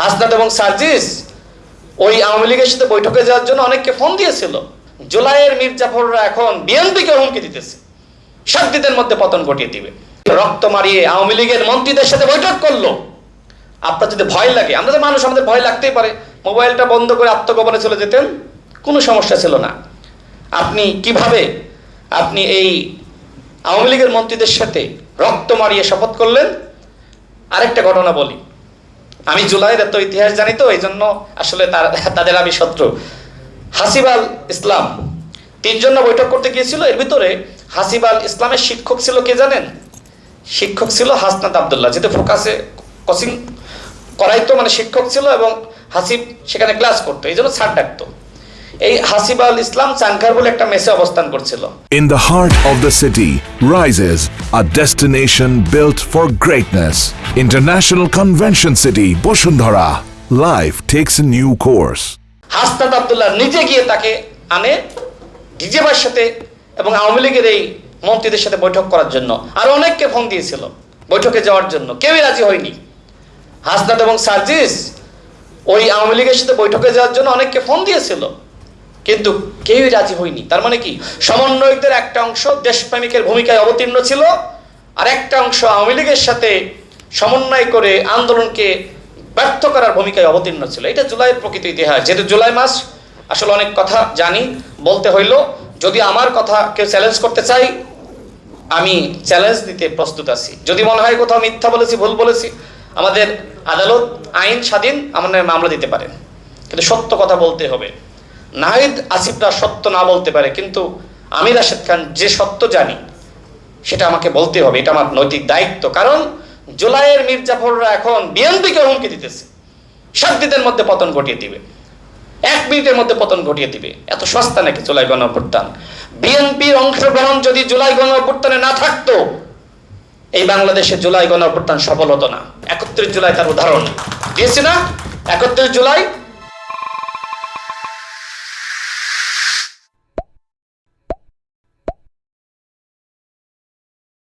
হাসনাত এবং সার্জিস ওই আওয়ামী লীগের সাথে বৈঠকে যাওয়ার জন্য অনেককে ফোন দিয়েছিল। জুলাইয়ের মির্জাফররা এখন বিএনপিকে হুমকি দিতেছে, 7 দিনের মধ্যে পতন ঘটিয়ে দিবে। রক্ত মারিয়ে আওয়ামী লীগের মন্ত্রীদের সাথে বৈঠক করলো। আপনার যদি ভয় লাগে, আমরা তো মানুষ, আমাদের ভয় লাগতেই পারে, মোবাইলটা বন্ধ করে আত্মগোপনে চলে যেতেন, কোনো সমস্যা ছিল না। আপনি কিভাবে এই আওয়ামী লীগের মন্ত্রীদের সাথে রক্ত মারিয়ে শপথ করলেন? আরেকটা ঘটনা বলি, আমি জুলাইয়ের এত ইতিহাস জানি তো, এই জন্য আসলে তাদের আমি শত্রু। হাসিব আল ইসলাম 3 জন বৈঠক করতে গিয়েছিল, এর ভিতরে হাসিব আল ইসলামের শিক্ষক ছিল কে জানেন? শিক্ষক ছিল হাসনাত আব্দুল্লাহ, যেহেতু ফোকাসে কোচিং করাইতো, মানে শিক্ষক ছিল এবং হাসিব সেখানে ক্লাস করতো, এই জন্য স্যার ডাকতো। এই হাসিব আল ইসলাম চানখার বলে একটা মেসে অবস্থান করছিল। In the heart of the city rises a destination built for greatness. International Convention City, Bosundhara. Life takes a new course. Hasnat Abdullah নিজে গিয়ে তাকে আনে ডিজেবার সাথে এবং আওয়ামী লীগের এই মন্ত্রীদের সাথে বৈঠক করার জন্য। আর অনেককে ফোন দিয়েছিল বৈঠকে যাওয়ার জন্য, কেউই রাজি হয়নি। হাসনাত এবং সার্জিস ওই আওয়ামী লীগের সাথে বৈঠকে যাওয়ার জন্য অনেককে ফোন দিয়েছিল, কিন্তু কেউই রাজি হয়নি। তার মানে কি, সমন্বয়কদের একটা অংশ দেশপ্রেমিকের ভূমিকায় অবতীর্ণ ছিল, আর একটা অংশ আওয়ামী লীগের সাথে সমন্বয় করে আন্দোলনকে ব্যর্থ করার ভূমিকায় অবতীর্ণ ছিল। এটা জুলাইয়ের প্রকৃত ইতিহাস। যেহেতু জুলাই মাস, আসলে অনেক কথা জানি, বলতে হইল। যদি আমার কথা কেউ চ্যালেঞ্জ করতে চাই, আমি চ্যালেঞ্জ দিতে প্রস্তুত আছি। যদি মনে হয় কোথাও মিথ্যা বলেছি, ভুল বলেছি, আমাদের আদালত আইন স্বাধীন, আমার নামে মামলা দিতে পারেন, কিন্তু সত্য কথা বলতে হবে। নাহিদ আসিফরা সত্য না বলতে পারে, কিন্তু আমি রাশেদ খান যে সত্য জানি সেটা আমাকে বলতে হবে, এটা আমার নৈতিক দায়িত্ব। কারণ জুলাইয়ের মির্জাফররা এখন বিএনপিকে হুমকি দিতেছে, 7 দিনের মধ্যে পতন ঘটিয়ে দিবে, 1 মিনিটের মধ্যে পতন ঘটিয়ে দিবে। এত সস্তা নাকি জুলাই গণঅভ্যুত্থান? বিএনপির অংশগ্রহণ যদি জুলাই গণঅভ্যুত্থানে না থাকতো, এই বাংলাদেশে জুলাই গণঅভ্যুত্থান সফল হতো না। 31 জুলাই তার উদাহরণ দিয়েছি না? 31 জুলাই